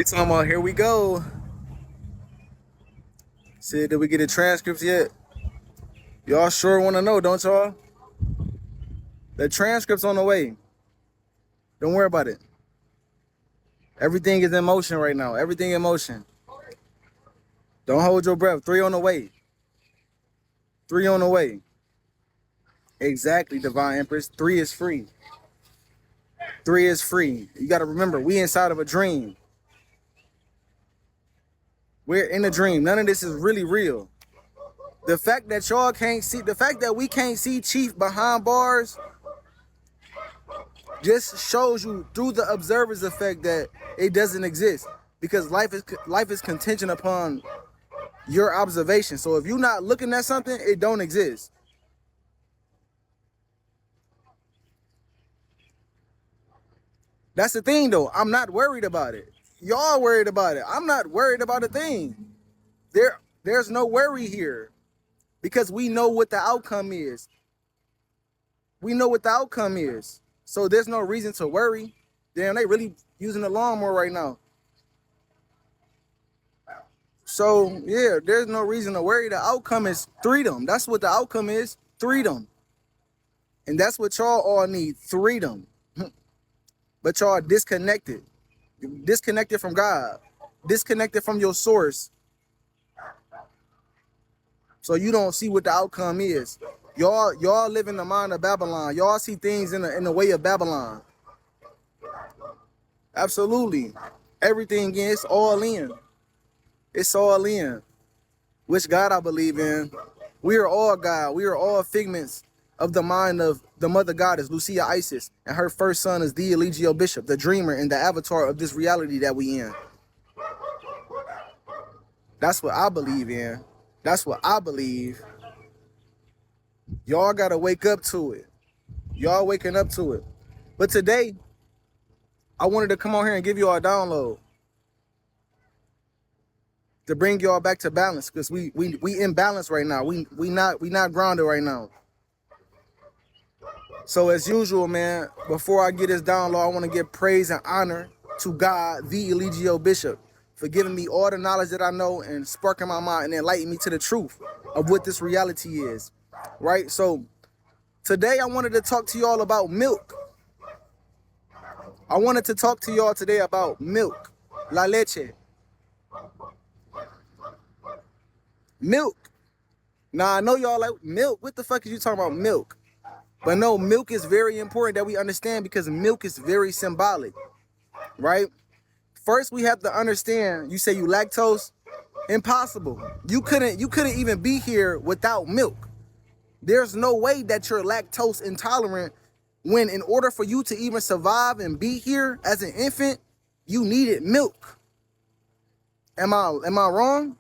It's talking about here we go. Said, did we get the transcripts yet? Y'all sure want to know, don't y'all? The transcript's on the way. Don't worry about it. Everything is in motion right now. Everything in motion. Don't hold your breath. 3 on the way. 3 on the way. Exactly, Divine Empress. 3 is free. 3 is free. You got to remember, we inside of a dream. We're in a dream. None of this is really real. The fact that y'all can't see, the fact that we can't see Chief behind bars just shows you through the observer's effect that it doesn't exist, because life is contingent upon your observation. So if you're not looking at something, it don't exist. That's the thing though. I'm not worried about it. Y'all worried about it. I'm not worried about a thing. There's no worry here because we know what the outcome is. We know what the outcome is. So there's no reason to worry. Damn, they really using the lawnmower right now. So yeah, there's no reason to worry. The outcome is freedom. That's what the outcome is. Freedom. And that's what y'all all need. Freedom. But y'all disconnected. Disconnected from God. Disconnected from your source. So you don't see what the outcome is. Y'all live in the mind of Babylon. Y'all see things in the way of Babylon. Absolutely. Everything is all in. It's all in. Which God I believe in. We are all God. We are all figments of the mind of the mother goddess, Lucia Isis. And her first son is the Eligio Bishop, the dreamer and the avatar of this reality that we in. That's what I believe in. That's what I believe. Y'all gotta wake up to it. Y'all waking up to it. But today, I wanted to come on here and give y'all a download to bring y'all back to balance, because we in balance right now. We not grounded right now. So as usual, man, before I get this download, I want to give praise and honor to God, the Eligio Bishop, for giving me all the knowledge that I know and sparking my mind and enlightening me to the truth of what this reality is. Right? So today I wanted to talk to y'all about milk. I wanted to talk to y'all today about milk. La leche. Milk. Now I know y'all like milk. What the fuck is you talking about milk? But no, milk is very important that we understand, because milk is very symbolic. Right? First, we have to understand, you say you lactose? Impossible. You couldn't even be here without milk. There's no way that you're lactose intolerant when, in order for you to even survive and be here as an infant, you needed milk. Am I wrong?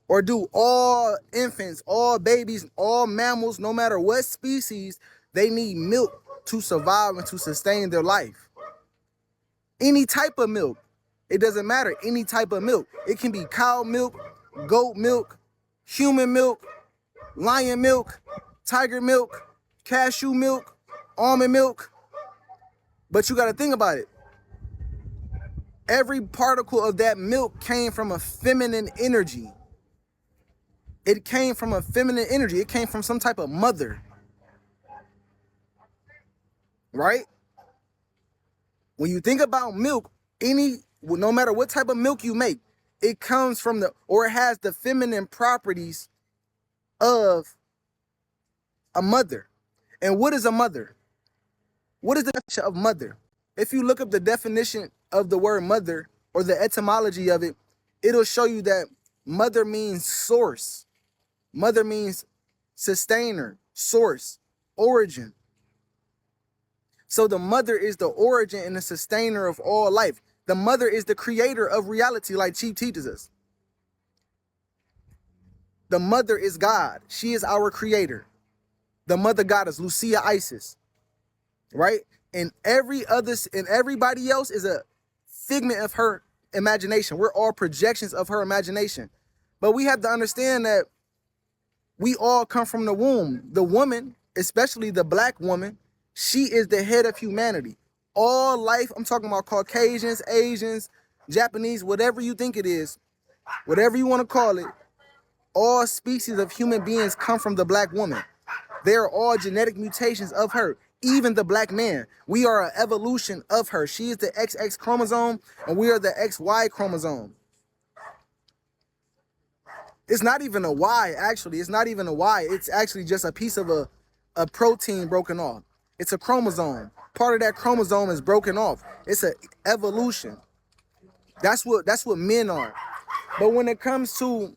Or do all infants, all babies, all mammals, no matter what species, they need milk to survive and to sustain their life? Any type of milk. It doesn't matter. Any type of milk. It can be cow milk, goat milk, human milk, lion milk, tiger milk, cashew milk, almond milk. But you got to think about it. Every particle of that milk came from a feminine energy. It came from a feminine energy. It came from some type of mother. Right? When you think about milk, no matter what type of milk you make, it comes from or it has the feminine properties of a mother. And what is a mother? What is the definition of mother? If you look up the definition of the word mother, or the etymology of it, it'll show you that mother means source. Mother means sustainer, source, origin. So the mother is the origin and the sustainer of all life. The mother is the creator of reality, like Chief teaches us. The mother is God. She is our creator. The mother goddess, Lucia Isis. Right? And everybody else is a figment of her imagination. We're all projections of her imagination. But we have to understand that we all come from the womb. The woman, especially the black woman, she is the head of humanity. All life, I'm talking about Caucasians, Asians, Japanese, whatever you think it is, whatever you want to call it, all species of human beings come from the black woman. They are all genetic mutations of her. Even the black man, we are an evolution of her. She is the XX chromosome and we are the XY chromosome. It's not even a Y, actually. It's not even a Y. It's actually just a piece of a protein broken off. It's a chromosome. Part of that chromosome is broken off. It's an evolution. That's what men are. But when it comes to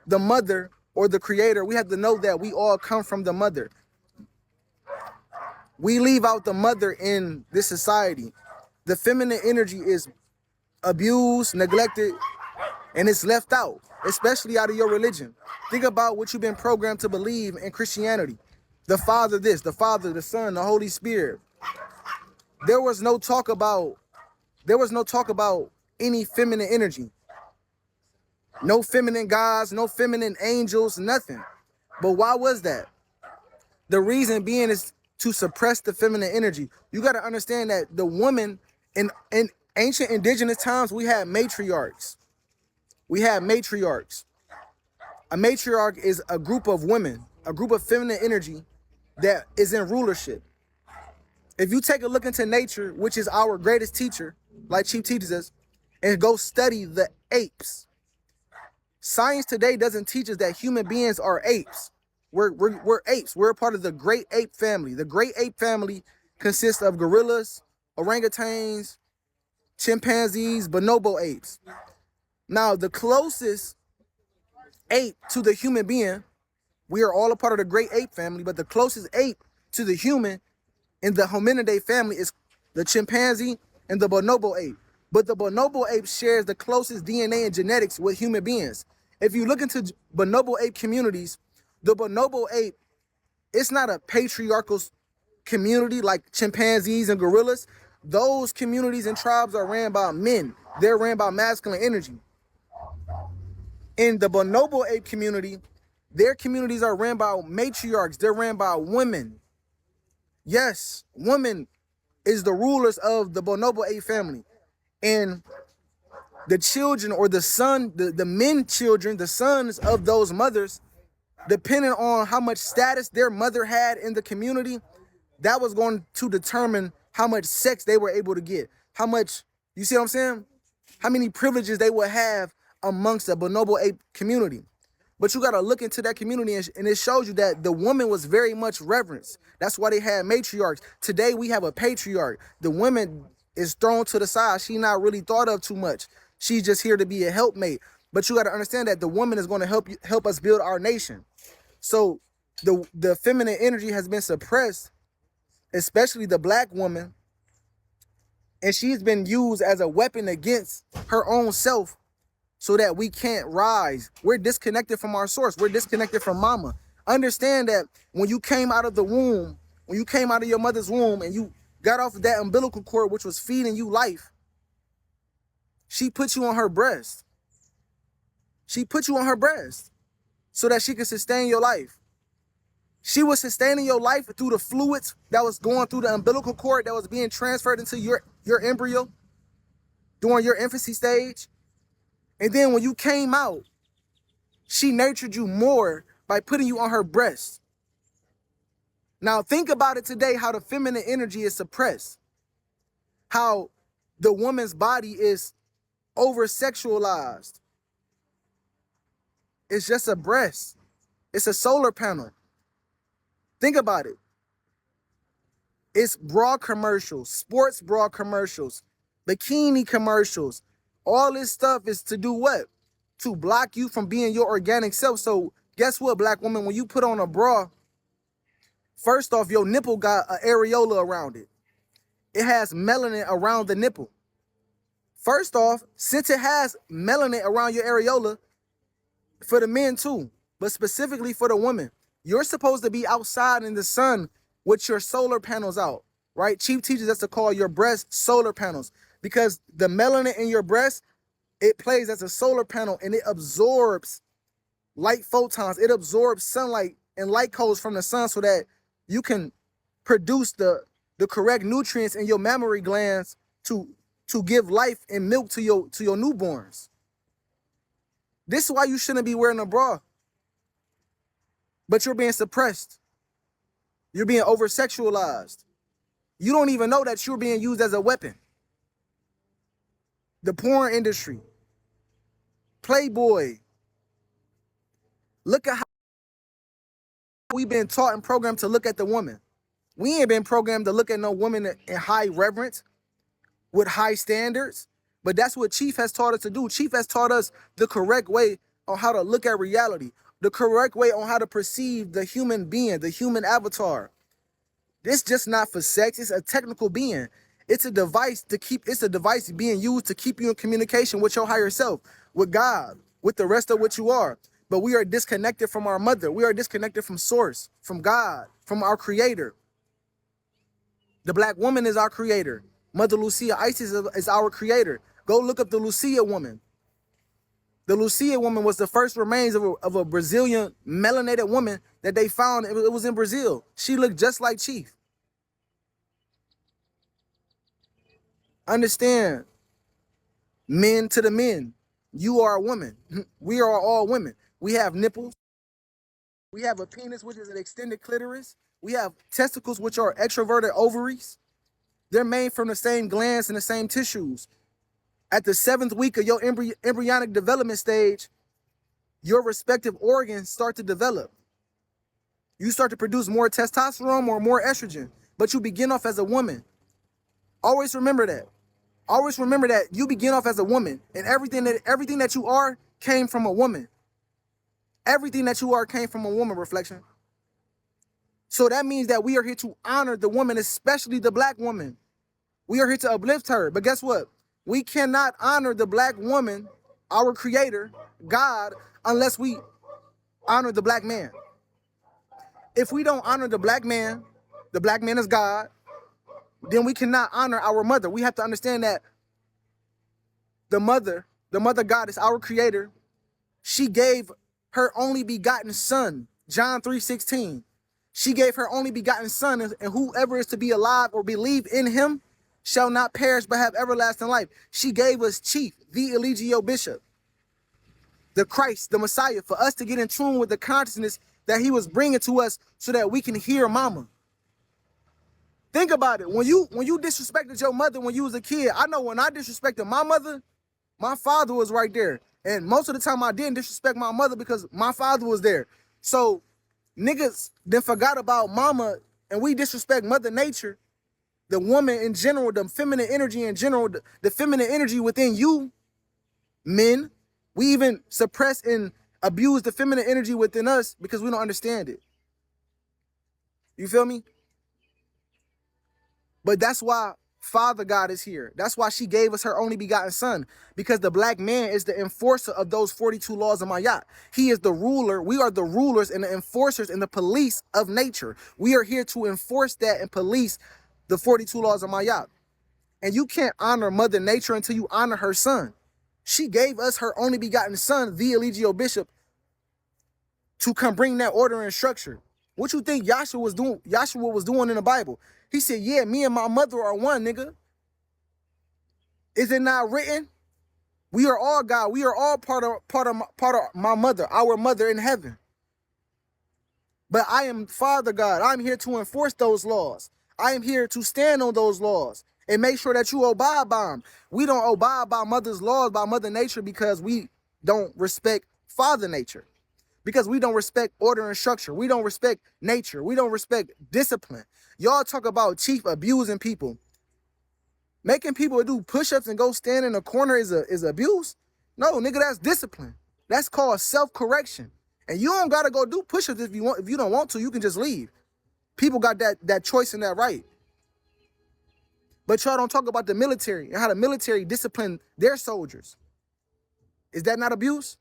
the mother or the creator, we have to know that we all come from the mother. We leave out the mother in this society. The feminine energy is abused, neglected, and it's left out, especially out of your religion. Think about what you've been programmed to believe in Christianity. The Father this, the Father, the Son, the Holy Spirit. There was no talk about any feminine energy. No feminine gods, no feminine angels, nothing. But why was that? The reason being is to suppress the feminine energy. You got to understand that the woman in ancient indigenous times, we had matriarchs. We had matriarchs. A matriarch is a group of women, a group of feminine energy that is in rulership. If you take a look into nature, which is our greatest teacher, like Chief teaches us, and go study the apes. Science today doesn't teach us that human beings are apes. We're apes. We're a part of the great ape family. The great ape family consists of gorillas, orangutans, chimpanzees, bonobo apes. Now, the closest ape to the human being, we are all a part of the great ape family, but the closest ape to the human in the hominidae family is the chimpanzee and the bonobo ape. But the bonobo ape shares the closest DNA and genetics with human beings. If you look into bonobo ape communities, the bonobo ape, it's not a patriarchal community like chimpanzees and gorillas. Those communities and tribes are ran by men. They're ran by masculine energy. In the bonobo ape community, their communities are ran by matriarchs. They're ran by women. Yes, women is the rulers of the bonobo ape family. And the children or the son, the men children, the sons of those mothers, depending on how much status their mother had in the community, that was going to determine how much sex they were able to get. How much, you see what I'm saying? How many privileges they would have amongst the bonobo ape community. But you got to look into that community and it shows you that the woman was very much reverenced. That's why they had matriarchs. Today we have a patriarch. The woman is thrown to the side. She's not really thought of too much. She's just here to be a helpmate. But you got to understand that the woman is going to help us build our nation. So the feminine energy has been suppressed, especially the black woman, and she's been used as a weapon against her own self so that we can't rise. We're disconnected from our source. We're disconnected from mama. Understand that when you came out of the womb, when you came out of your mother's womb and you got off of that umbilical cord, which was feeding you life, she put you on her breast. She put you on her breast so that she could sustain your life. She was sustaining your life through the fluids that was going through the umbilical cord that was being transferred into your embryo during your infancy stage. And then when you came out, she nurtured you more by putting you on her breast. Now think about it today, how the feminine energy is suppressed. How the woman's body is over-sexualized. It's just a breast. It's a solar panel. Think about it. It's bra commercials, sports bra commercials, bikini commercials. All this stuff is to do what? To block you from being your organic self. So guess what, black woman? When you put on a bra, first off, your nipple got an areola around it. It has melanin around the nipple. First off, since it has melanin around your areola, for the men too, but specifically for the women, you're supposed to be outside in the sun with your solar panels out, right? Chief teaches us to call your breast solar panels because the melanin in your breast, it plays as a solar panel and it absorbs light photons. It absorbs sunlight and light codes from the sun so that you can produce the correct nutrients in your mammary glands to to give life and milk to your newborns. This is why you shouldn't be wearing a bra. But you're being suppressed. You're being over-sexualized. You don't even know that you're being used as a weapon. The porn industry, Playboy. Look at how we've been taught and programmed to look at the woman. We ain't been programmed to look at no woman in high reverence, with high standards. But that's what Chief has taught us to do. Chief has taught us the correct way on how to look at reality, the correct way on how to perceive the human being, the human avatar. This just not for sex. It's a technical being. It's a device being used to keep you in communication with your higher self, with God, with the rest of what you are. But we are disconnected from our mother. We are disconnected from source, from God, from our creator. The black woman is our creator. Mother Lucia Isis is our creator. Go look up the Lucia woman. The Lucia woman was the first remains of a Brazilian melanated woman that they found. It was in Brazil. She looked just like Chief. Understand, men to the men, you are a woman. We are all women. We have nipples. We have a penis, which is an extended clitoris. We have testicles, which are extroverted ovaries. They're made from the same glands and the same tissues. At the 7th week of your embryonic development stage, your respective organs start to develop. You start to produce more testosterone or more estrogen, but you begin off as a woman. Always remember that. Always remember that you begin off as a woman, and everything that you are came from a woman. Everything that you are came from a woman, Reflection. So that means that we are here to honor the woman, especially the black woman. We are here to uplift her. But guess what? We cannot honor the black woman, our creator, God, unless we honor the black man. If we don't honor the black man is God, then we cannot honor our mother. We have to understand that the mother God is our creator. She gave her only begotten son, John 3:16. She gave her only begotten son, and whoever is to be alive or believe in him shall not perish but have everlasting life. She gave us Chief, the Eligio Bishop, the Christ, the Messiah, for us to get in tune with the consciousness that he was bringing to us so that we can hear mama. Think about it. When you disrespected your mother when you was a kid, I know when I disrespected my mother, my father was right there. And most of the time I didn't disrespect my mother because my father was there. So niggas then forgot about mama and we disrespect Mother Nature, the woman in general, the feminine energy in general, the feminine energy within you, men. We even suppress and abuse the feminine energy within us because we don't understand it. You feel me? But that's why Father God is here. That's why she gave us her only begotten son, because the black man is the enforcer of those 42 laws of Mayat. He is the ruler. We are the rulers and the enforcers and the police of nature. We are here to enforce that and police the 42 laws of Mayat. And you can't honor Mother Nature until you honor her son. She gave us her only begotten son, the Eligio Bishop, to come bring that order and structure. What you think Yahshua was doing in the Bible? He said, yeah, me and my mother are one, nigga. Is it not written? We are all God. We are all part of my mother, our mother in heaven. But I am Father God. I'm here to enforce those laws. I am here to stand on those laws and make sure that you abide by them. We don't abide by mother's laws, by Mother Nature, because we don't respect Father Nature. Because we don't respect order and structure. We don't respect nature. We don't respect discipline. Y'all talk about Chief abusing people. Making people do push-ups and go stand in a corner is abuse? No, nigga, that's discipline. That's called self-correction. And you don't gotta go do push-ups if you don't want to. You can just leave. People got that choice and that right. But y'all don't talk about the military and how the military discipline their soldiers. Is that not abuse?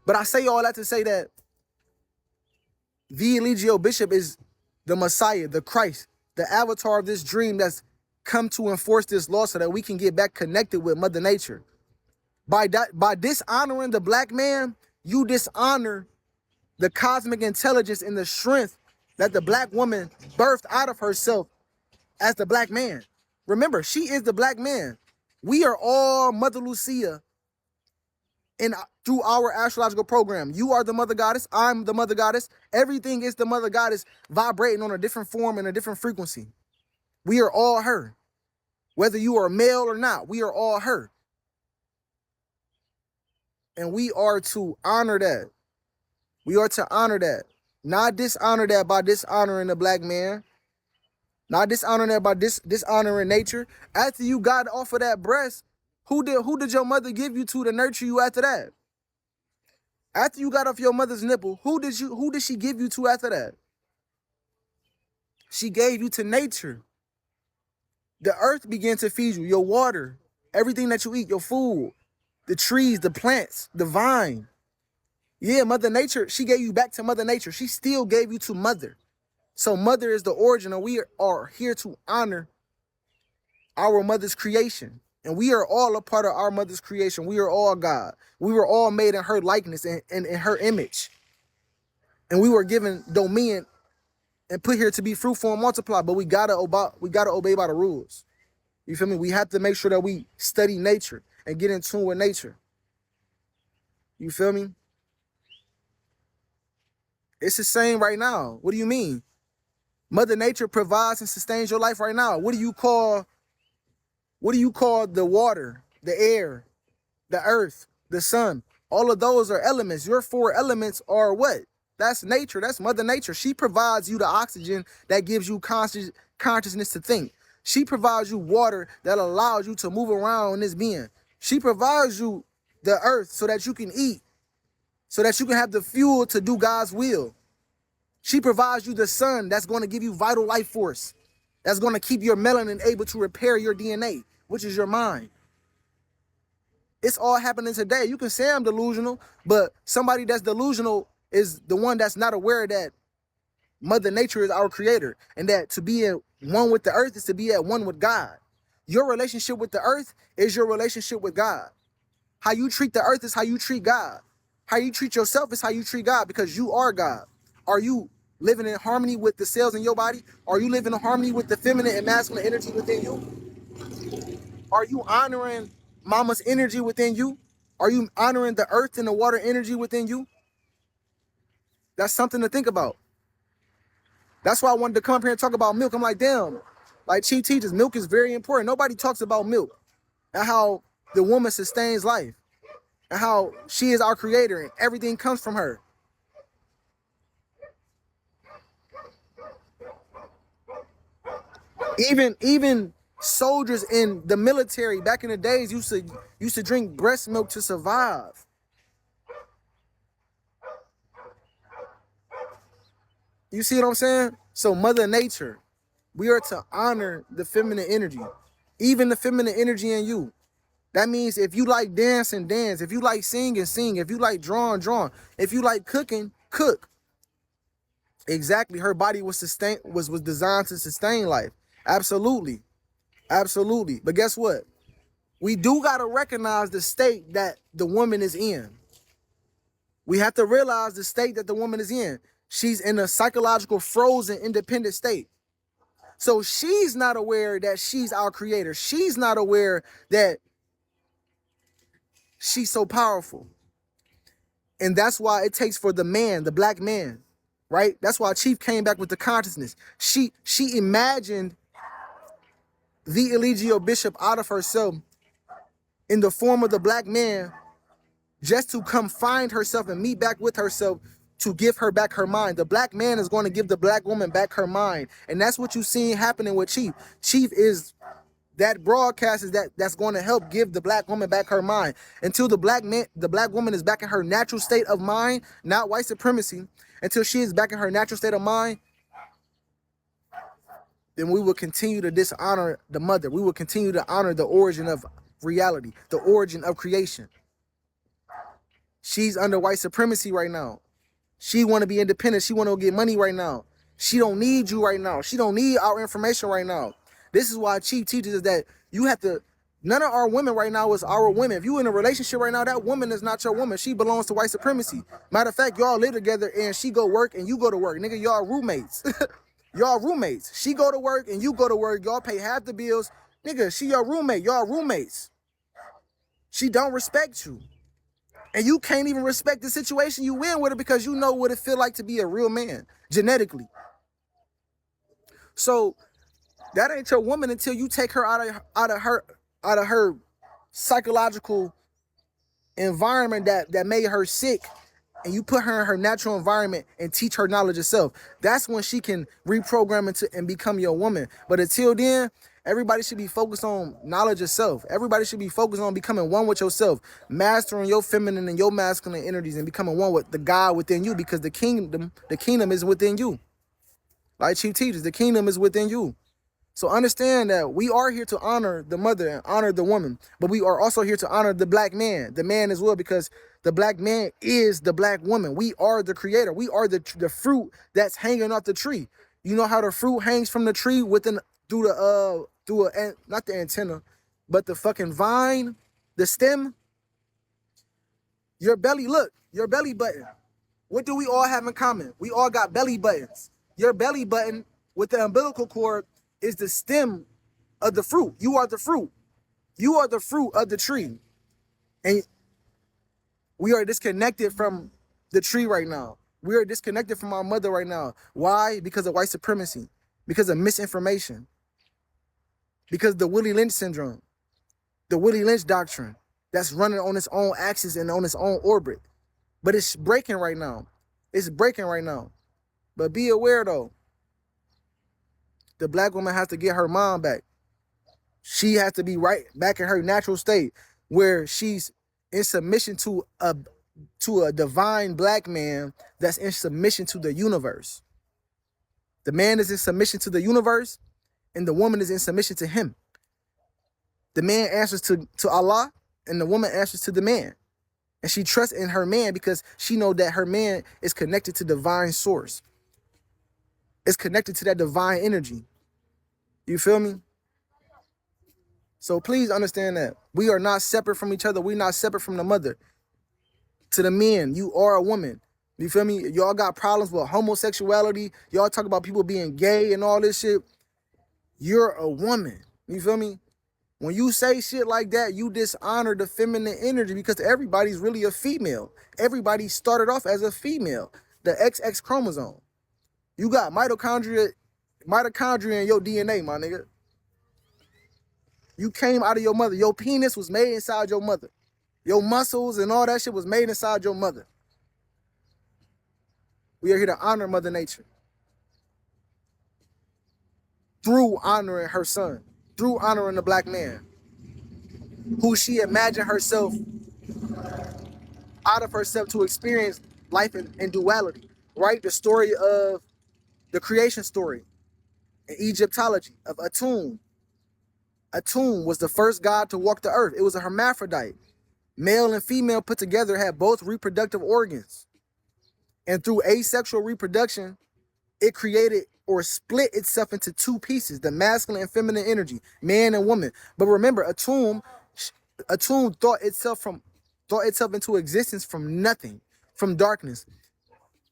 But I say all that to say that the Eligio Bishop is the Messiah, the Christ, the avatar of this dream that's come to enforce this law so that we can get back connected with Mother Nature. By dishonoring the black man, you dishonor the cosmic intelligence and the strength that the black woman birthed out of herself as the black man. Remember, she is the black man. We are all Mother Lucia in through our astrological program. You are the mother goddess. I'm the mother goddess. Everything is the mother goddess vibrating on a different form and a different frequency. We are all her. Whether you are male or not, we are all her. And we are to honor that. We are to honor that. Not dishonor that by dishonoring the black man. Not dishonoring that by dishonoring nature. After you got off of that breast, who did your mother give you to nurture you after that? After you got off your mother's nipple, who did she give you to after that? She gave you to nature. The earth began to feed you, your water, everything that you eat, your food, the trees, the plants, the vine. Yeah, Mother Nature, she gave you back to Mother Nature. She still gave you to Mother. So Mother is the origin, and we are here to honor our mother's creation. And we are all a part of our mother's creation. We are all God. We were all made in her likeness and in her image. And we were given dominion and put here to be fruitful and multiply. But we gotta obey by the rules. You feel me? We have to make sure that we study nature and get in tune with nature. You feel me? It's the same right now. What do you mean? Mother Nature provides and sustains your life right now. What do you call the water, the air, the earth, the sun? All of those are elements. Your 4 elements are what? That's nature. That's Mother Nature. She provides you the oxygen that gives you consciousness to think. She provides you water that allows you to move around in this being. She provides you the earth so that you can eat, so that you can have the fuel to do God's will. She provides you the sun that's going to give you vital life force, that's going to keep your melanin able to repair your DNA, which is your mind. It's all happening today. You can say I'm delusional, but somebody that's delusional is the one that's not aware that Mother Nature is our creator, and that to be at one with the earth is to be at one with God. Your relationship with the earth is your relationship with God. How you treat the earth is how you treat God. How you treat yourself is how you treat God, because you are God. Are you living in harmony with the cells in your body? Are you living in harmony with the feminine and masculine energy within you? Are you honoring mama's energy within you? Are you honoring the earth and the water energy within you? That's something to think about. That's why I wanted to come up here and talk about milk. I'm like, damn, like Chief teaches, milk is very important. Nobody talks about milk and how the woman sustains life and how she is our creator and everything comes from her. Even soldiers in the military back in the days used to drink breast milk to survive. You see what I'm saying? So Mother Nature, we are to honor the feminine energy, even the feminine energy in you. That means if you like dance and dance, if you like sing and sing, if you like drawing, if you like cooking, cook. Exactly. Her body was designed to sustain life. Absolutely. Absolutely. But guess what? We do got to recognize the state that the woman is in. We have to realize the state that the woman is in. She's in a psychological frozen independent state. So she's not aware that she's our creator. She's not aware that she's so powerful. And that's why it takes for the man, the black man, right? That's why Chief came back with the consciousness. She imagined the Eligio Bishop out of herself in the form of the black man, just to come find herself and meet back with herself, to give her back her mind. The black man is going to give the black woman back her mind. And that's what you see happening with Chief. Chief is that broadcast is that's going to help give the black woman back her mind. Until the black woman is back in her natural state of mind, not white supremacy, until she is back in her natural state of mind, then we will continue to dishonor the mother. We will continue to honor the origin of reality, the origin of creation. She's under white supremacy right now. She want to be independent. She want to get money right now. She don't need you right now. She don't need our information right now. This is why Chief teaches us that you have to, none of our women right now is our women. If you in a relationship right now, that woman is not your woman. She belongs to white supremacy. Matter of fact, y'all live together and she go work and you go to work. Nigga, y'all roommates. Y'all roommates. She go to work and you go to work. Y'all pay half the bills. Nigga, she your roommate. Y'all roommates. She don't respect you. And you can't even respect the situation you in with her because you know what it feel like to be a real man, genetically. So that ain't your woman until you take her out of her psychological environment that made her sick, and you put her in her natural environment and teach her knowledge of self. That's when she can reprogram into and become your woman. But until then, everybody should be focused on knowledge of self. Everybody should be focused on becoming one with yourself, mastering your feminine and your masculine energies, and becoming one with the God within you, because the kingdom is within you. Like Chief teaches, the kingdom is within you. So understand that we are here to honor the mother and honor the woman, but we are also here to honor the black man, the man as well, because the black man is the black woman. We are the creator. We are the fruit that's hanging off the tree. You know how the fruit hangs from the tree through not the antenna, but the fucking vine, the stem. Your belly, look, your belly button. What do we all have in common? We all got belly buttons. Your belly button with the umbilical cord is the stem of the fruit. You are the fruit. You are the fruit of the tree. And we are disconnected from the tree right now. We are disconnected from our mother right now. Why? Because of white supremacy. Because of misinformation. Because of the Willie Lynch syndrome. The Willie Lynch doctrine that's running on its own axis and on its own orbit. But it's breaking right now. It's breaking right now. But be aware though, the black woman has to get her mom back. She has to be right back in her natural state where she's in submission to a divine black man that's in submission to the universe. The man is in submission to the universe and the woman is in submission to him. The man answers to Allah and the woman answers to the man. And she trusts in her man because she knows that her man is connected to divine source. It's connected to that divine energy. You feel me? So please understand that we are not separate from each other. We're not separate from the mother. To the men, you are a woman. You feel me? Y'all got problems with homosexuality. Y'all talk about people being gay and all this shit. You're a woman. You feel me? When you say shit like that, you dishonor the feminine energy because everybody's really a female. Everybody started off as a female. The XX chromosome. You got mitochondria in your DNA, my nigga. You came out of your mother. Your penis was made inside your mother. Your muscles and all that shit was made inside your mother. We are here to honor Mother Nature. Through honoring her son. Through honoring the black man. Who she imagined herself out of herself to experience life in duality. Right? The story of the creation story in Egyptology of Atum. Atum was the first god to walk the earth. It was a hermaphrodite. Male and female put together had both reproductive organs. And through asexual reproduction, it created or split itself into two pieces, the masculine and feminine energy, man and woman. But remember, Atum thought itself into existence from nothing, from darkness.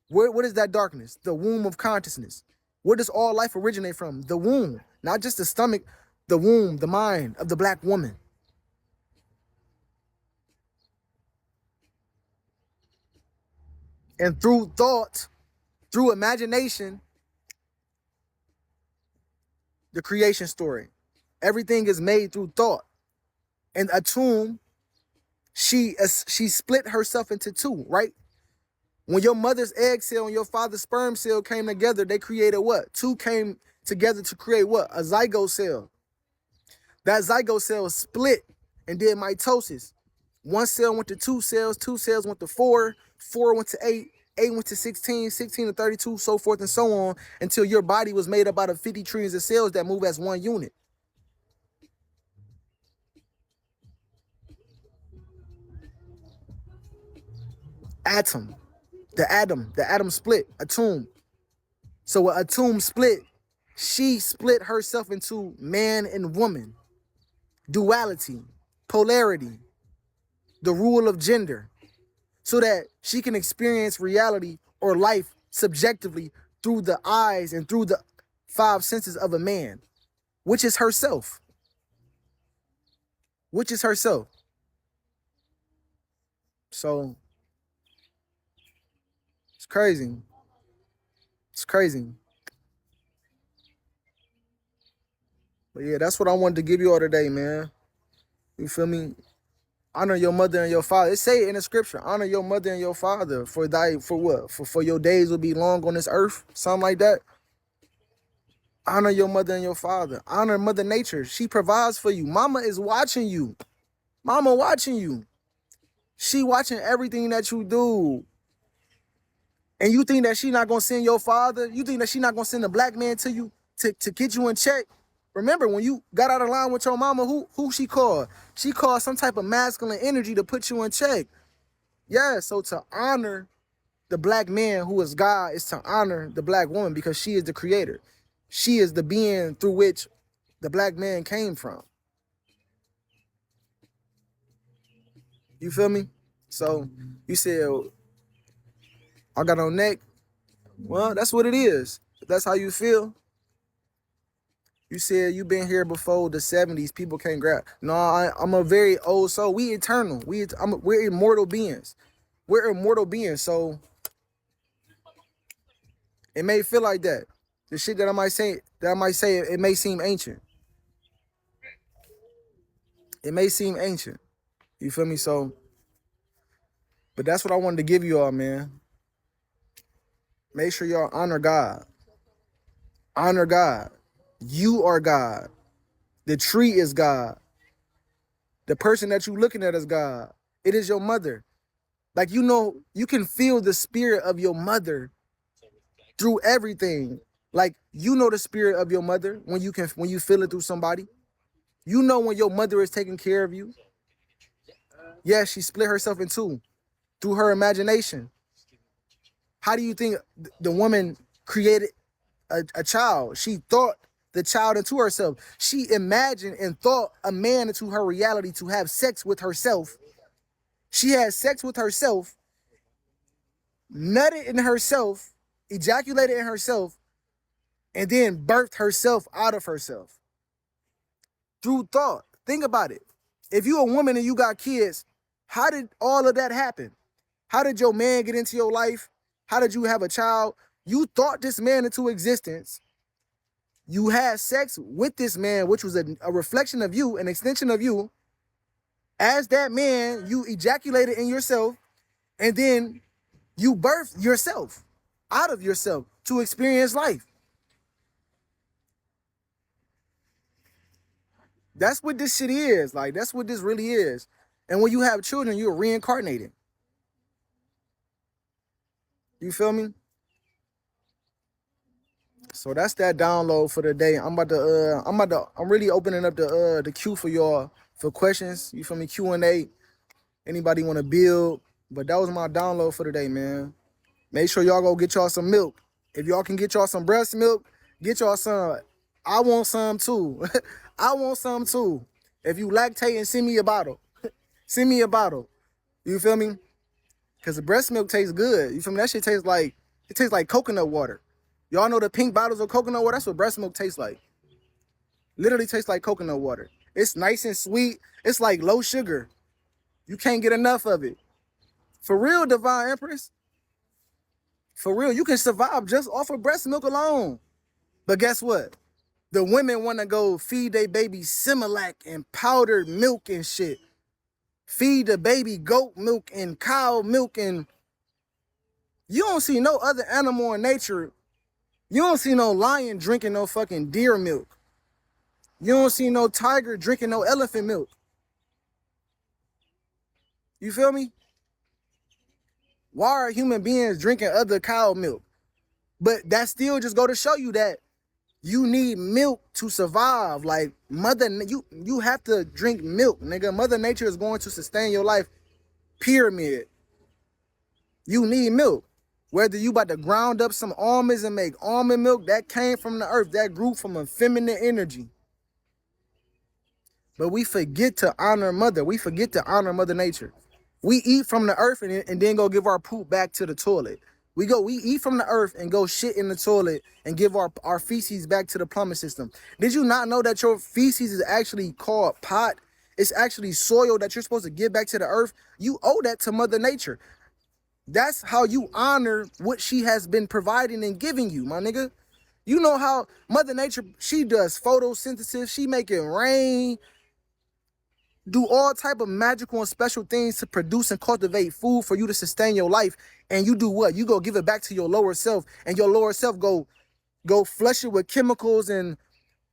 What is that darkness? The womb of consciousness. Where does all life originate from? The womb, not just the stomach, the womb, the mind of the black woman. And through thought, through imagination, the creation story. Everything is made through thought. And Atum, she split herself into two, right? When your mother's egg cell and your father's sperm cell came together, they created what? Two came together to create what? A zygote cell. That zygote cell split and did mitosis. One cell went to two cells went to four went to eight went to 16 to 32, so forth and so on, until your body was made up out of 50 trillions of cells that move as one unit. The atom split, Atum. So when Atum split, she split herself into man and woman. Duality, polarity, the rule of gender, so that she can experience reality or life subjectively through the eyes and through the five senses of a man, which is herself. which is herself. So it's crazy. It's crazy. But yeah, that's what I wanted to give you all today, man. You feel me? Honor your mother and your father. It say it in the scripture. Honor your mother and your father. For what? For your days will be long on this earth. Something like that. Honor your mother and your father. Honor Mother Nature. She provides for you. Mama is watching you. Mama watching you. She watching everything that you do. And you think that she not gonna send your father? You think that she not gonna send a black man to you to get you in check? Remember, when you got out of line with your mama, who she called? She called some type of masculine energy to put you in check. Yeah, so to honor the black man who is God is to honor the black woman because she is the creator. She is the being through which the black man came from. You feel me? So you said, I got on neck. Well, that's what it is. If that's how you feel. You said you been here before the 70s. People can't grab. No, I'm a very old soul. We eternal. We're immortal beings. We're immortal beings. So it may feel like that. The shit that I might say, it may seem ancient. It may seem ancient. You feel me? So, but that's what I wanted to give you all, man. Make sure y'all honor God. Honor God. You are God. The tree is God. The person that you're looking at is God. It is your mother. Like, you know, you can feel the spirit of your mother through everything. Like, you know the spirit of your mother when you feel it through somebody. You know when your mother is taking care of you. Yeah, she split herself in two through her imagination. How do you think the woman created a child? She thought the child into herself. She imagined and thought a man into her reality to have sex with herself. She had sex with herself, nutted in herself, ejaculated in herself, and then birthed herself out of herself. Through thought. Think about it. If you're a woman and you got kids, how did all of that happen? How did your man get into your life? How did you have a child? You thought this man into existence. You had sex with this man, which was a reflection of you, an extension of you. As that man, you ejaculated in yourself, and then you birthed yourself out of yourself to experience life. That's what this shit is. Like, that's what this really is. And when you have children, you're reincarnated. You feel me? So that's that download for the day. I'm really opening up the queue for y'all for questions. You feel me? Q&A. Anybody want to build? But that was my download for the day, man. Make sure y'all go get y'all some milk. If y'all can get y'all some breast milk, get y'all some. I want some too. I want some too. If you lactating, send me a bottle. Send me a bottle. You feel me? Because the breast milk tastes good. You feel me? That shit tastes like coconut water. Y'all know the pink bottles of coconut water? That's what breast milk tastes like. Literally tastes like coconut water. It's nice and sweet. It's like low sugar. You can't get enough of it. For real, Divine Empress. For real, you can survive just off of breast milk alone. But guess what? The women want to go feed their baby Similac and powdered milk and shit. Feed the baby goat milk and cow milk, and you don't see no other animal in nature. You don't see no lion drinking no fucking deer milk. You don't see no tiger drinking no elephant milk. You feel me? Why are human beings drinking other cow milk? But that still just go to show you that you need milk to survive. Like, you have to drink milk, nigga. Mother Nature is going to sustain your life, pyramid. You need milk. Whether you about to ground up some almonds and make almond milk, that came from the earth. That grew from a feminine energy. But we forget to honor mother. We forget to honor Mother Nature. We eat from the earth and then go give our poop back to the toilet. We eat from the earth and go shit in the toilet and give our feces back to the plumbing system. Did you not know that your feces is actually called pot It's actually soil that you're supposed to give back to the earth. You owe that to Mother Nature. That's how you honor what she has been providing and giving you, my nigga. You know how Mother Nature, she does photosynthesis, she make it rain, do all type of magical and special things to produce and cultivate food for you to sustain your life. And you do what? You go give it back to your lower self, and your lower self go flush it with chemicals and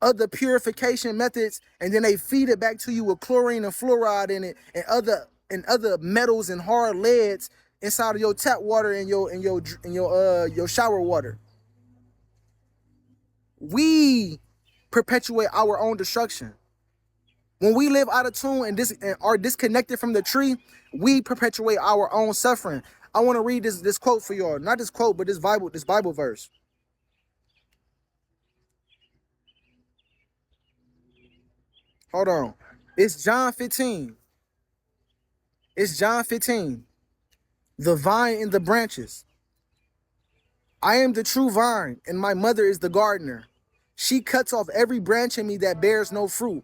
other purification methods, and then they feed it back to you with chlorine and fluoride in it, and other metals and hard leads inside of your tap water and your shower water. We perpetuate our own destruction. When we live out of tune and are disconnected from the tree, we perpetuate our own suffering. I want to read this quote for y'all. Not this quote, but this Bible verse. Hold on. It's John 15. It's John 15. The vine and the branches. I am the true vine, and my mother is the gardener. She cuts off every branch in me that bears no fruit,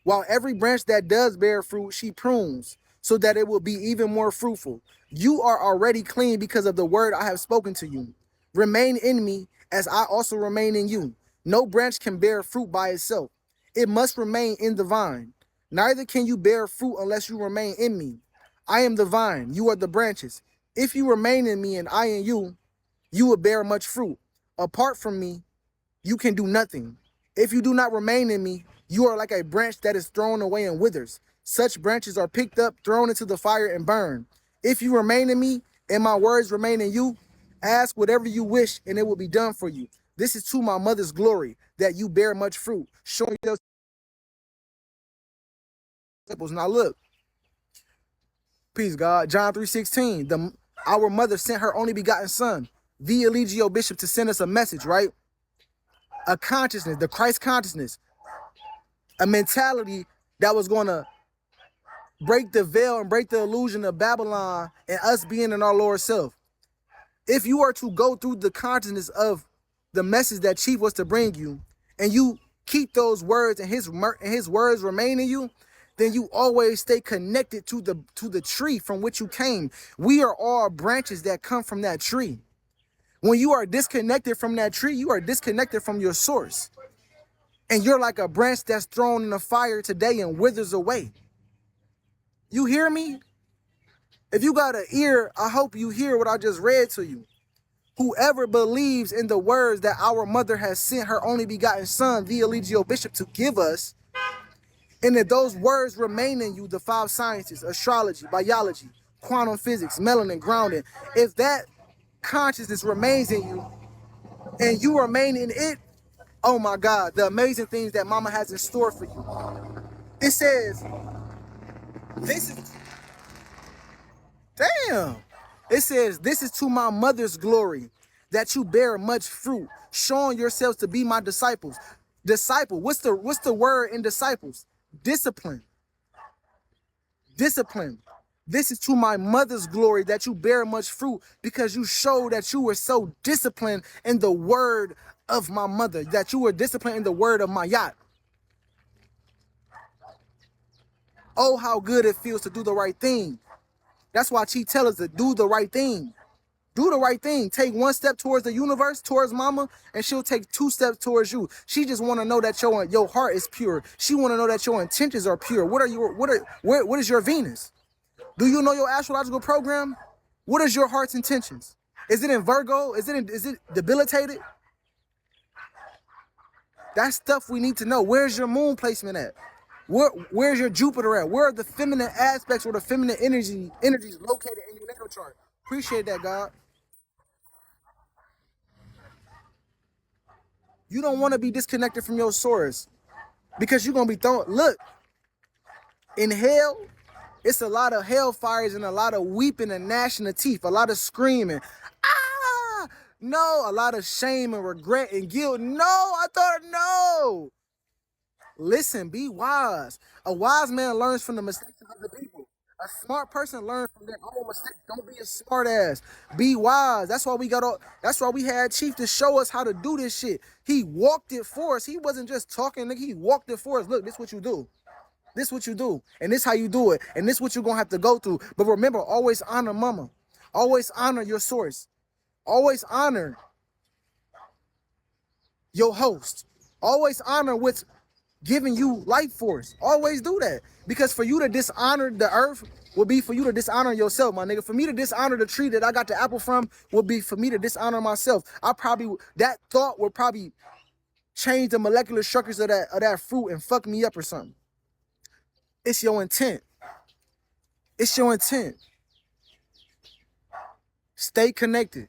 while every branch that does bear fruit, she prunes, so that it will be even more fruitful. You are already clean because of the word I have spoken to you. Remain in me, as I also remain in you. No branch can bear fruit by itself. It must remain in the vine. Neither can you bear fruit unless you remain in me. I am the vine, you are the branches. If you remain in me and I in you, you will bear much fruit. Apart from me, you can do nothing. If you do not remain in me, you are like a branch that is thrown away and withers. Such branches are picked up, thrown into the fire, and burned. If you remain in me, and my words remain in you, ask whatever you wish, and it will be done for you. This is to my mother's glory, that you bear much fruit, showing your disciples. Now look, peace, God. John 3:16. Our mother sent her only begotten son, the Eligio Bishop, to send us a message, right? A consciousness, the Christ consciousness, a mentality that was going to break the veil and break the illusion of Babylon and us being in our lower self. If you are to go through the consciousness of the message that Chief was to bring you, and you keep those words and his words remain in you, then you always stay connected to the tree from which you came. We are all branches that come from that tree. When you are disconnected from that tree, you are disconnected from your source. And you're like a branch that's thrown in the fire today and withers away. You hear me? If you got an ear, I hope you hear what I just read to you. Whoever believes in the words that our mother has sent her only begotten son, the Eligio Bishop, to give us, and if those words remain in you, the 5 sciences, astrology, biology, quantum physics, melanin, grounding, if that consciousness remains in you and you remain in it, oh my God, the amazing things that mama has in store for you. It says, this is, damn. It says, this is to my mother's glory, that you bear much fruit, showing yourselves to be my disciples. Disciple, what's the word in disciples? Discipline. Discipline. This is to my mother's glory, that you bear much fruit, because you show that you were so disciplined in the word of my mother, that you were disciplined in the word of my yacht. Oh, how good it feels to do the right thing. That's why she tells us to do the right thing. Do the right thing. Take 1 step towards the universe, towards mama, and she'll take 2 steps towards you. She just want to know that your heart is pure. She want to know that your intentions are pure. What is your Venus? Do you know your astrological program? What is your heart's intentions? Is it in Virgo? Is it debilitated? That's stuff we need to know. Where's your moon placement at? Where's your Jupiter at? Where are the feminine aspects or the feminine energies located in your natal chart? Appreciate that, God. You don't want to be disconnected from your source, because you're going to be thrown. Look, in hell, it's a lot of hellfires and a lot of weeping and gnashing of teeth, a lot of screaming. Ah, no, a lot of shame and regret and guilt. No, I thought no. Listen, be wise. A wise man learns from the mistakes of other people. A smart person learns from their own mistakes. Don't be a smart ass. Be wise. That's why we had Chief to show us how to do this shit. He walked it for us. He wasn't just talking, nigga. He walked it for us. Look, this is what you do. This what you do, and this how you do it, and this what you're gonna have to go through. But remember, always honor mama. Always honor your source. Always honor your host. Always honor what's giving you life force. Always do that. Because for you to dishonor the earth will be for you to dishonor yourself, my nigga. For me to dishonor the tree that I got the apple from will be for me to dishonor myself. That thought will probably change the molecular structures of that fruit and fuck me up or something. It's your intent. It's your intent. Stay connected.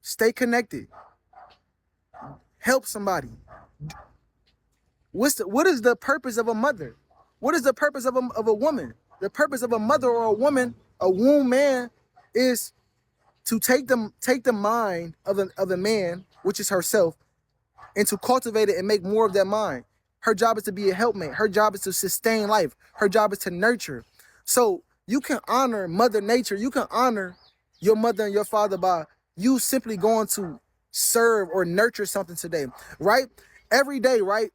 Stay connected. Help somebody. What is the purpose of a mother? What is the purpose of a woman? The purpose of a mother or a woman, a womb man, is to take the mind of a man, which is herself, and to cultivate it and make more of that mind. Her job is to be a helpmate. Her job is to sustain life. Her job is to nurture. So you can honor Mother Nature. You can honor your mother and your father by you simply going to serve or nurture something today, right? Every day, right?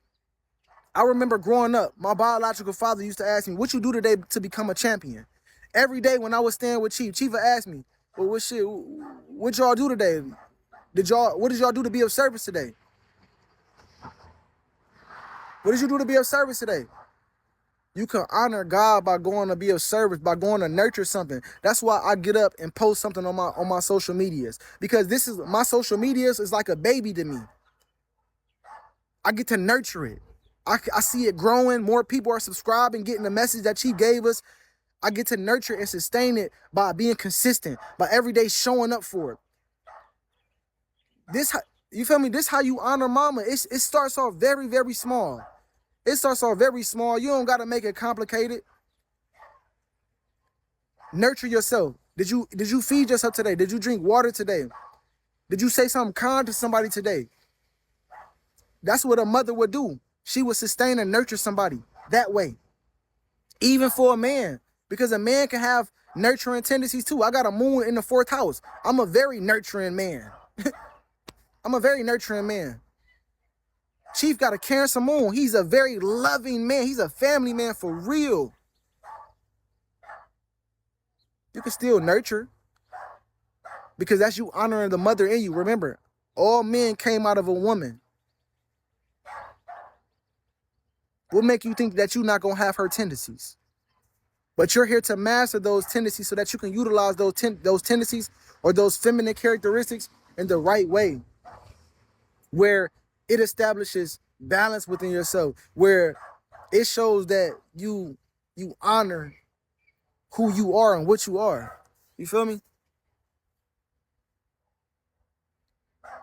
I remember growing up, my biological father used to ask me, what you do today to become a champion? Every day when I was staying with Chief would ask me, well, what y'all do today? What did y'all do to be of service today? What did you do to be of service today? You can honor God by going to be of service, by going to nurture something. That's why I get up and post something on my social medias, because my social medias is like a baby to me. I get to nurture it. I see it growing. More people are subscribing, getting the message that Chief gave us. I get to nurture and sustain it by being consistent, by every day showing up for it. You feel me? This how you honor mama. It starts off very, very small. It starts off very small. You don't got to make it complicated. Nurture yourself. Did you feed yourself today? Did you drink water today? Did you say something kind to somebody today? That's what a mother would do. She would sustain and nurture somebody that way. Even for a man, because a man can have nurturing tendencies too. I got a moon in the 4th house. I'm a very nurturing man. I'm a very nurturing man. Chief got a Cancer moon. He's a very loving man. He's a family man for real. You can still nurture, because that's you honoring the mother in you. Remember, all men came out of a woman. What make you think that you're not going to have her tendencies? But you're here to master those tendencies so that you can utilize those tendencies or those feminine characteristics in the right way, where it establishes balance within yourself, where it shows that you honor who you are and what you are. You feel me?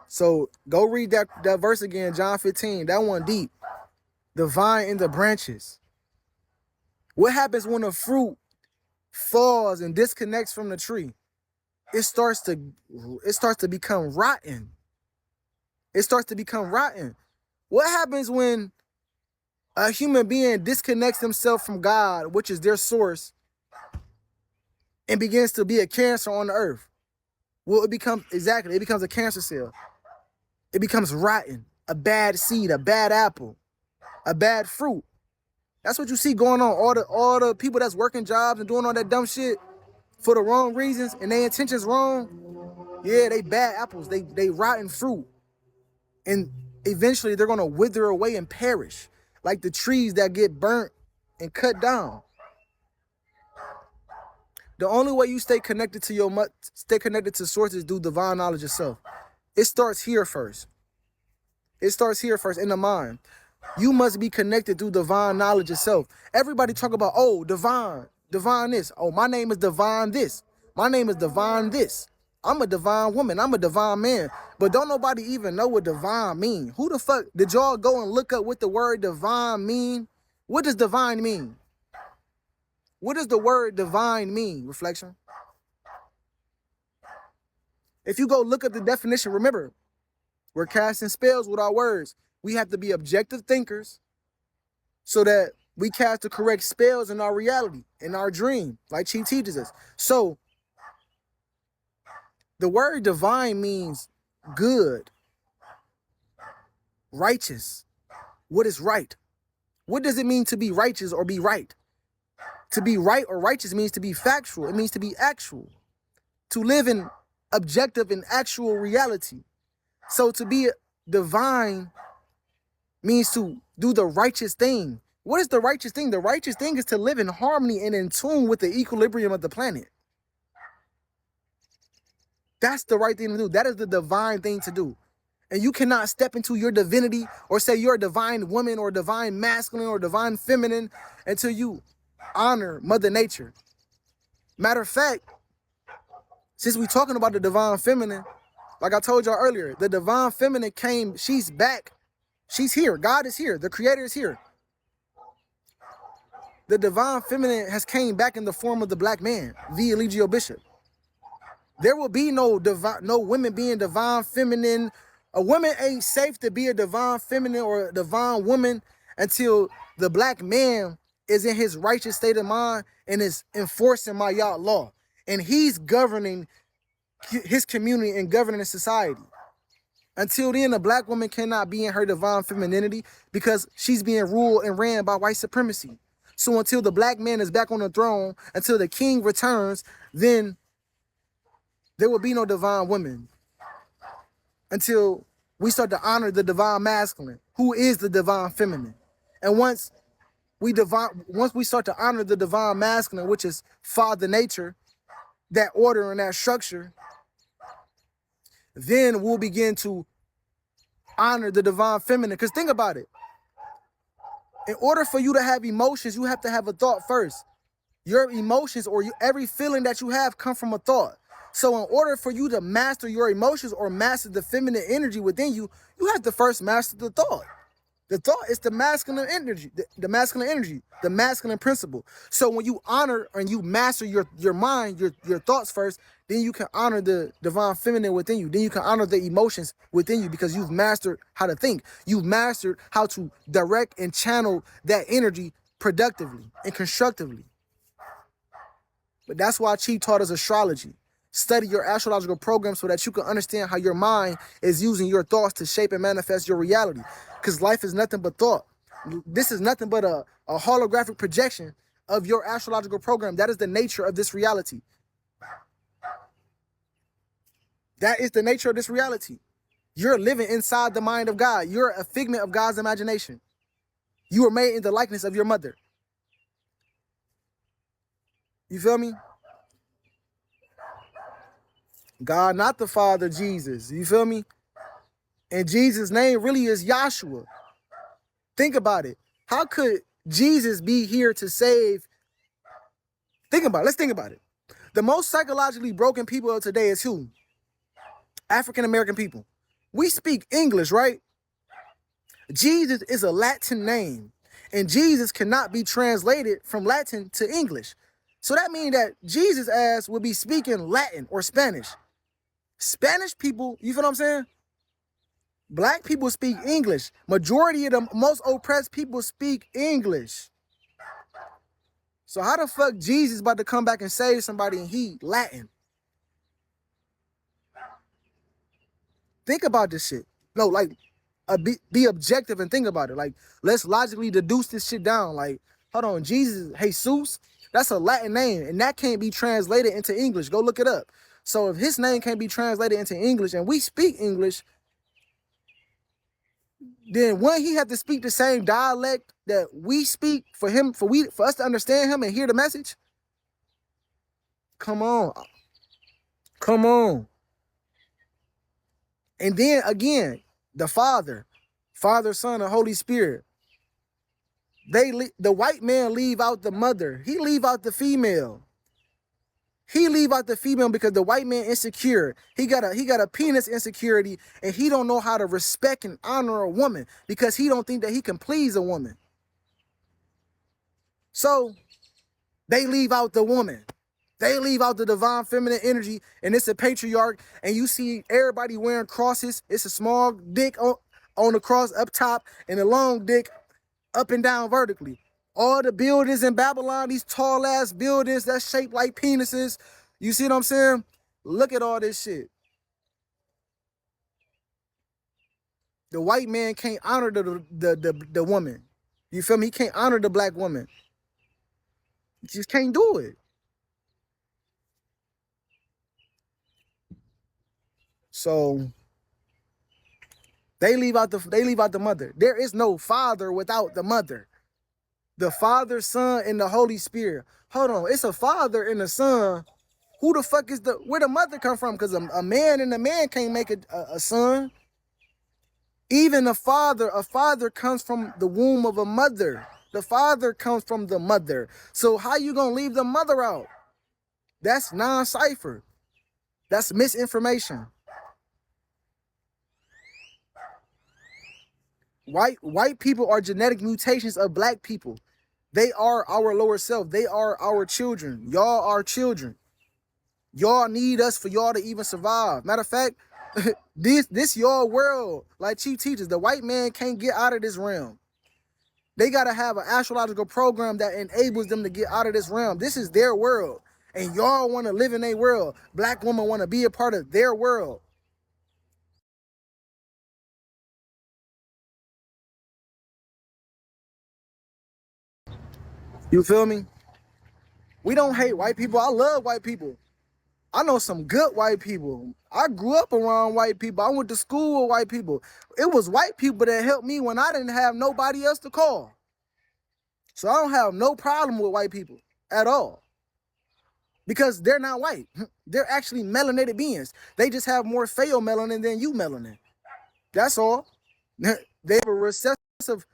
So go read that verse again, John 15. That one deep. The vine and the branches. What happens when a fruit falls and disconnects from the tree? It starts to become rotten. It starts to become rotten. What happens when a human being disconnects themselves from God, which is their source, and begins to be a cancer on the earth? Well, it becomes a cancer cell. It becomes rotten, a bad seed, a bad apple, a bad fruit. That's what you see going on. All the people that's working jobs and doing all that dumb shit for the wrong reasons and their intentions wrong. Yeah, they bad apples. They rotten fruit. And eventually they're gonna wither away and perish, like the trees that get burnt and cut down. The only way you stay connected to source is through divine knowledge itself. It starts here first. It starts here first in the mind. You must be connected through divine knowledge itself. Everybody talk about, oh, divine this. Oh, my name is divine this. My name is divine this. I'm a divine woman. I'm a divine man. But don't nobody even know what divine mean. Who the fuck did y'all go and look up what the word divine mean? What does divine mean? What does the word divine mean? Reflection. If you go look up the definition, remember, we're casting spells with our words. We have to be objective thinkers so that we cast the correct spells in our reality, in our dream, like Chief teaches us. So the word divine means good, righteous, what is right, What does it mean to be righteous or be right? To be right or righteous means to be factual. It means to be actual. To live in objective and actual reality. So to be divine means to do the righteous thing. What is the righteous thing? The righteous thing is to live in harmony and in tune with the equilibrium of the planet. That's the right thing to do. That is the divine thing to do. And you cannot step into your divinity or say you're a divine woman or divine masculine or divine feminine until you honor Mother Nature. Matter of fact, since we're talking about the divine feminine, like I told y'all earlier, the divine feminine came, she's back. She's here. God is here. The creator is here. The divine feminine has came back in the form of the black man, the Eligio Bishop. There will be no women being divine feminine. A woman ain't safe to be a divine feminine or a divine woman until the black man is in his righteous state of mind and is enforcing Mayat law. And he's governing his community and governing society. Until then, a black woman cannot be in her divine femininity because she's being ruled and ran by white supremacy. So until the black man is back on the throne, until the king returns, then there will be no divine women. Until we start to honor the divine masculine, who is the divine feminine. And once we start to honor the divine masculine, which is Father Nature, that order and that structure, then we'll begin to honor the divine feminine. Because think about it. In order for you to have emotions, you have to have a thought first. Your emotions or every feeling that you have come from a thought. So in order for you to master your emotions or master the feminine energy within you, you have to first master the thought. The thought is the masculine energy, the masculine principle. So when you honor and you master your mind, your thoughts first, then you can honor the divine feminine within you. Then you can honor the emotions within you because you've mastered how to think. You've mastered how to direct and channel that energy productively and constructively. But that's why Chi taught us astrology. Study your astrological program so that you can understand how your mind is using your thoughts to shape and manifest your reality. Because life is nothing but thought. This is nothing but a holographic projection of your astrological program. That is the nature of this reality. That is the nature of this reality. You're living inside the mind of God. You're a figment of God's imagination. You were made in the likeness of your mother. You feel me? God, not the Father, Jesus. You feel me? And Jesus' name really is Yahshua. Think about it. How could Jesus be here to save? Think about it. Let's think about it. The most psychologically broken people of today is who? African-American people. We speak English, right? Jesus is a Latin name. And Jesus cannot be translated from Latin to English. So that means that Jesus' ass will be speaking Latin or Spanish. Spanish people, you feel what I'm saying? Black people speak English. Majority of the most oppressed people speak English. So how the fuck Jesus about to come back and save somebody and he Latin? Think about this shit. No, like, be objective and think about it. Like, let's logically deduce this shit down. Like, hold on, Jesus, Jesus, that's a Latin name, and that can't be translated into English. Go look it up. So if his name can't be translated into English and we speak English, then wouldn't he have to speak the same dialect that we speak for us to understand him and hear the message? Come on. Come on. And then again, the Father, Son, and Holy Spirit. The white man leave out the mother. He leave out the female. He leave out the female because the white man insecure. He got a penis insecurity, and he don't know how to respect and honor a woman because he don't think that he can please a woman. So they leave out the woman. They leave out the divine feminine energy, and it's a patriarch, and you see everybody wearing crosses. It's a small dick on the cross up top and a long dick up and down vertically. All the buildings in Babylon, these tall ass buildings that's shaped like penises. You see what I'm saying? Look at all this shit. The white man can't honor the woman. You feel me? He can't honor the black woman. He just can't do it. So they leave out the mother. There is no father without the mother. The Father, Son, and the Holy Spirit. Hold on, it's a father and a son. Who the fuck is where the mother come from? Because a man and a man can't make a son. Even a father comes from the womb of a mother. The father comes from the mother. So how you gonna leave the mother out? That's non-cipher. That's misinformation. White people are genetic mutations of black people. They are our lower self. They are our children. Y'all are children. Y'all need us for y'all to even survive. Matter of fact, this y'all world, like Chief teaches, the white man can't get out of this realm. They got to have an astrological program that enables them to get out of this realm. This is their world. And y'all want to live in their world. Black women want to be a part of their world. You feel me? We don't hate white people. I love white people. I know some good white people. I grew up around white people. I went to school with white people. It was white people that helped me when I didn't have nobody else to call. So I don't have no problem with white people at all. Because they're not white. They're actually melanated beings. They just have more pheomelanin than you melanin. That's all. They have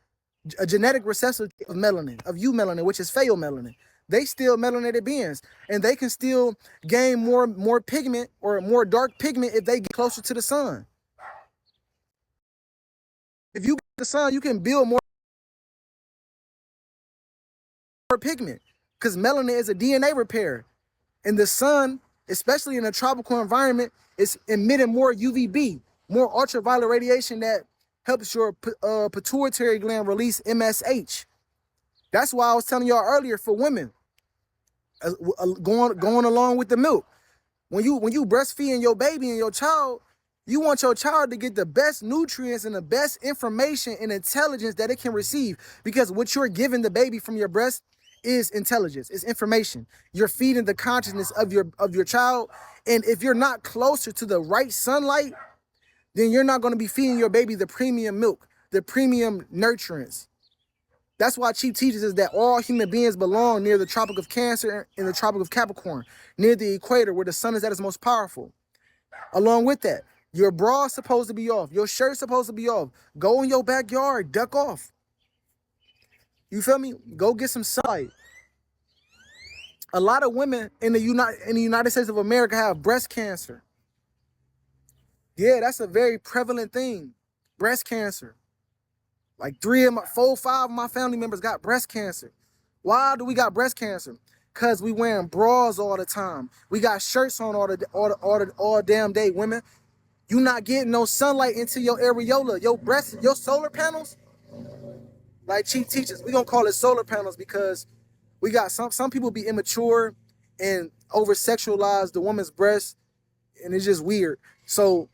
a genetic recessive of melanin, of you melanin, which is pheomelanin. They still melanated beings, and they can still gain more pigment or more dark pigment if they get closer to the sun. If you get the sun, you can build more pigment because melanin is a DNA repair. And the sun, especially in a tropical environment, is emitting more UVB, more ultraviolet radiation that helps your pituitary gland release MSH. That's why I was telling y'all earlier for women, going along with the milk. When you breastfeeding your baby and your child, you want your child to get the best nutrients and the best information and intelligence that it can receive, because what you're giving the baby from your breast is intelligence, is information. You're feeding the consciousness of your child, and if you're not closer to the right sunlight, then you're not going to be feeding your baby the premium milk, the premium nutrients. That's why Chief teaches us that all human beings belong near the Tropic of Cancer and the Tropic of Capricorn, near the equator where the sun is at its most powerful. Along with that, your bra's supposed to be off. Your shirt's supposed to be off. Go in your backyard, duck off. You feel me? Go get some sunlight. A lot of women in the United States of America have breast cancer. Yeah, that's a very prevalent thing. Breast cancer. Like 5 of my family members got breast cancer. Why do we got breast cancer? Cause we wearing bras all the time. We got shirts on all damn day, women. You not getting no sunlight into your areola, your breast, your solar panels. Like Chief teaches, we gonna call it solar panels because we got some people be immature and over sexualize the woman's breast, and it's just weird. So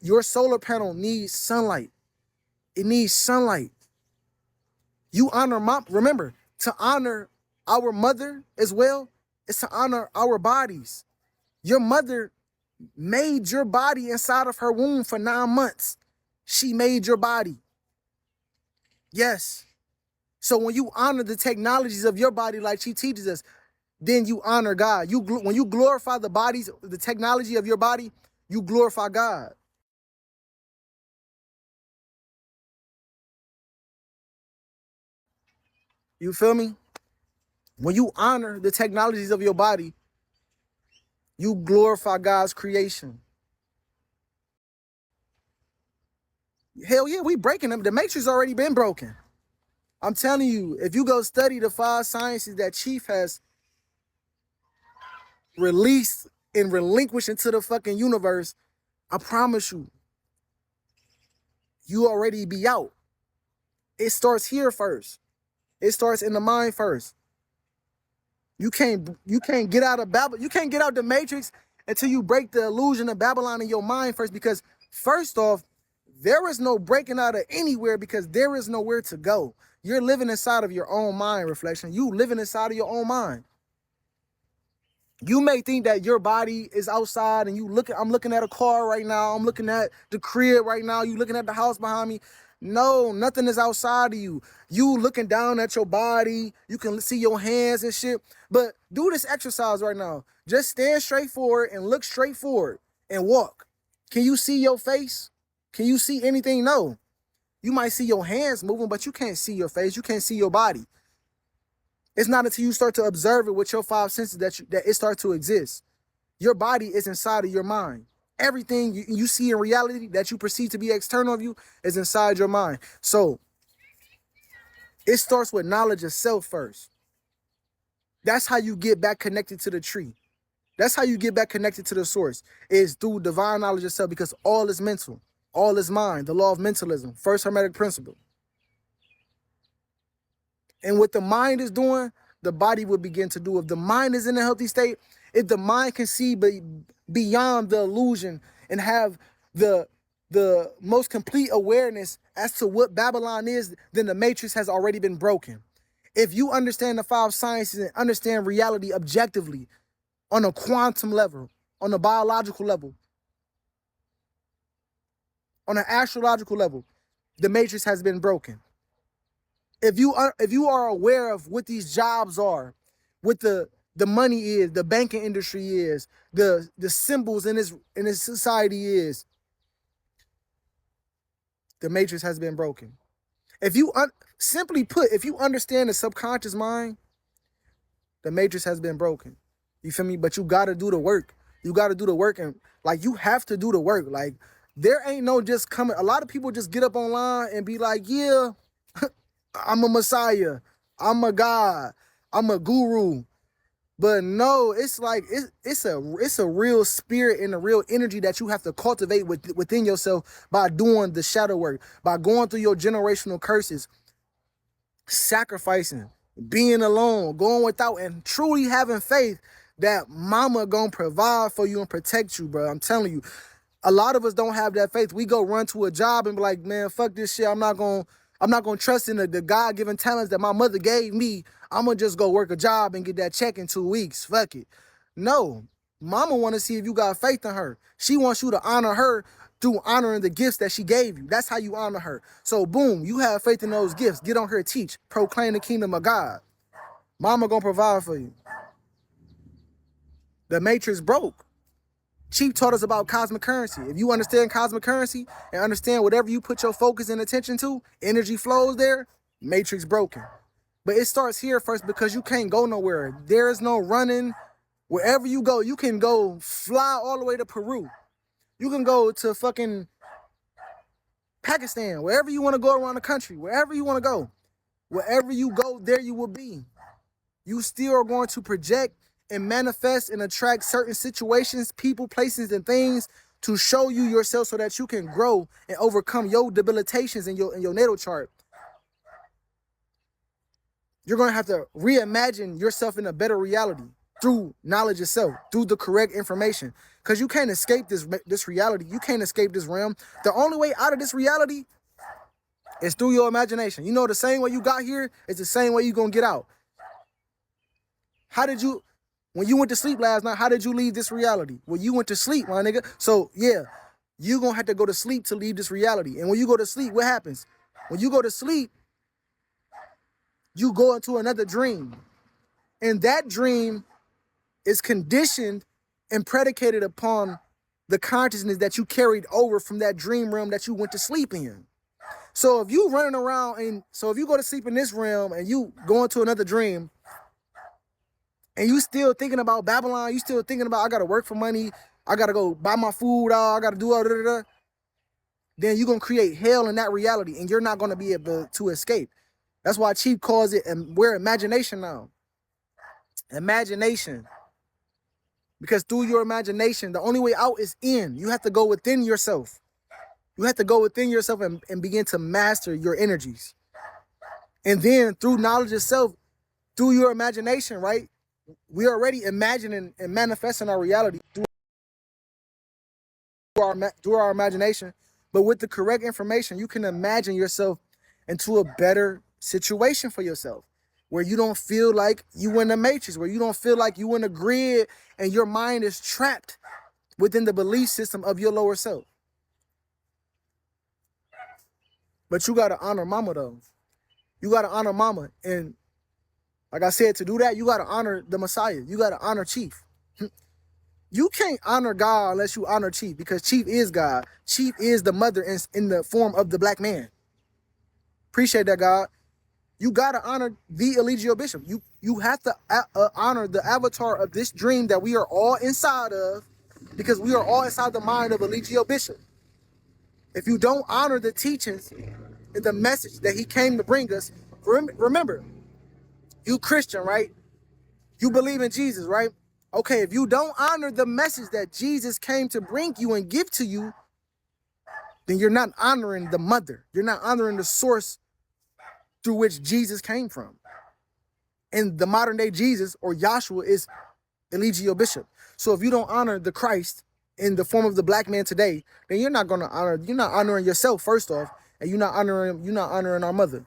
your solar panel needs sunlight. It needs sunlight. You honor remember, to honor our mother as well is to honor our bodies. Your mother made your body inside of her womb for 9 months. She made your body. Yes. So when you honor the technologies of your body like she teaches us, then you honor God. When you glorify the technology of your body, you glorify God. You feel me? When you honor the technologies of your body, you glorify God's creation. Hell yeah, we breaking them. The matrix already been broken. I'm telling you, if you go study the 5 sciences that Chief has released and relinquished into the fucking universe, I promise you, you already be out. It starts here first. It starts in the mind first. You can't get out of Babylon. You can't get out the matrix until you break the illusion of Babylon in your mind first, because first off, There is no breaking out of anywhere because there is nowhere to go. You're living inside of your own mind, Reflection. You living inside of your own mind. You may think that your body is outside and I'm looking at a car right now. I'm looking at the crib right now. You looking at the house behind me. No, nothing is outside of you. You looking down at your body. You can see your hands and shit. But do this exercise right now. Just stand straight forward and look straight forward and walk. Can you see your face? Can you see anything? No. You might see your hands moving, but you can't see your face. You can't see your body. It's not until you start to observe it with your five senses that it starts to exist. Your body is inside of your mind. Everything you see in reality that you perceive to be external of you is inside your mind. So it starts with knowledge of self first. That's how you get back connected to the tree. That's how you get back connected to the source, is through divine knowledge of self, because all is mental. All is mind. The law of mentalism. First Hermetic principle. And what the mind is doing, the body will begin to do. If the mind is in a healthy state, if the mind can see beyond the illusion and have the most complete awareness as to what Babylon is, then the matrix has already been broken. If you understand the five sciences and understand reality objectively on a quantum level, on a biological level, on an astrological level, the matrix has been broken. If you are aware of what these jobs are, what the money is, the banking industry is, the symbols in this society is, the matrix has been broken. If you simply put, if you understand the subconscious mind, the matrix has been broken. You feel me? But you gotta do the work. You gotta do the work, and like you have to do the work. Like there ain't no just coming. A lot of people just get up online and be like, yeah, I'm a messiah, I'm a god, I'm a guru. But no, it's like it's a real spirit and a real energy that you have to cultivate within yourself by doing the shadow work, by going through your generational curses, sacrificing, being alone, going without, and truly having faith that mama gonna provide for you and protect you, bro. I'm telling you, a lot of us don't have that faith. We go run to a job and be like, man, fuck this shit. I'm not gonna trust in the God-given talents that my mother gave me. I'm gonna just go work a job and get that check in 2 weeks. Fuck it. No, mama want to see if you got faith in her. She wants you to honor her through honoring the gifts that she gave you. That's how you honor her. So boom, you have faith in those gifts. Get on her, teach, proclaim the kingdom of God. Mama gonna provide for you. The matrix broke. Chief taught us about cosmic currency. If you understand cosmic currency and understand whatever you put your focus and attention to, energy flows there, matrix broken. But it starts here first because you can't go nowhere. There is no running. Wherever you go, you can go fly all the way to Peru. You can go to fucking Pakistan, wherever you want to go around the country, wherever you want to go. Wherever you go, there you will be. You still are going to project and manifest and attract certain situations, people, places, and things to show you yourself so that you can grow and overcome your debilitations in your natal chart. You're going to have to reimagine yourself in a better reality through knowledge itself, through the correct information. Because you can't escape this reality. You can't escape this realm. The only way out of this reality is through your imagination. You know, the same way you got here is the same way you're going to get out. When you went to sleep last night, how did you leave this reality? Well, you went to sleep, my nigga. So, yeah, you're going to have to go to sleep to leave this reality. And when you go to sleep, what happens? When you go to sleep, you go into another dream. And that dream is conditioned and predicated upon the consciousness that you carried over from that dream realm that you went to sleep in. So if you running around if you go to sleep in this realm and you go into another dream, and you still thinking about Babylon, you still thinking about, I got to work for money, I got to go buy my food, I got to do all that, then you're going to create hell in that reality, and you're not going to be able to escape. That's why Chief calls it, and we're imagination now. Imagination. Because through your imagination, the only way out is in. You have to go within yourself. You have to go within yourself and begin to master your energies. And then through knowledge itself, through your imagination, right? We're already imagining and manifesting our reality through our imagination. But with the correct information, you can imagine yourself into a better situation for yourself, where you don't feel like you in the matrix, where you don't feel like you in a grid and your mind is trapped within the belief system of your lower self. But you got to honor mama, though. You got to honor mama. And like I said, to do that, you got to honor the Messiah. You got to honor Chief. You can't honor God unless you honor Chief, because Chief is God. Chief is the mother in the form of the black man. Appreciate that, God. You got to honor the Eligio Bishop. You have to honor the avatar of this dream that we are all inside of, because we are all inside the mind of Eligio Bishop. If you don't honor the teachings and the message that he came to bring us, remember, you Christian, right? You believe in Jesus, right? Okay, if you don't honor the message that Jesus came to bring you and give to you, then you're not honoring the mother. You're not honoring the source through which Jesus came from. And the modern day Jesus, or Yahshua, is Eligio Bishop. So if you don't honor the Christ in the form of the black man today, then you're not honoring yourself, first off, and you're not honoring our mother.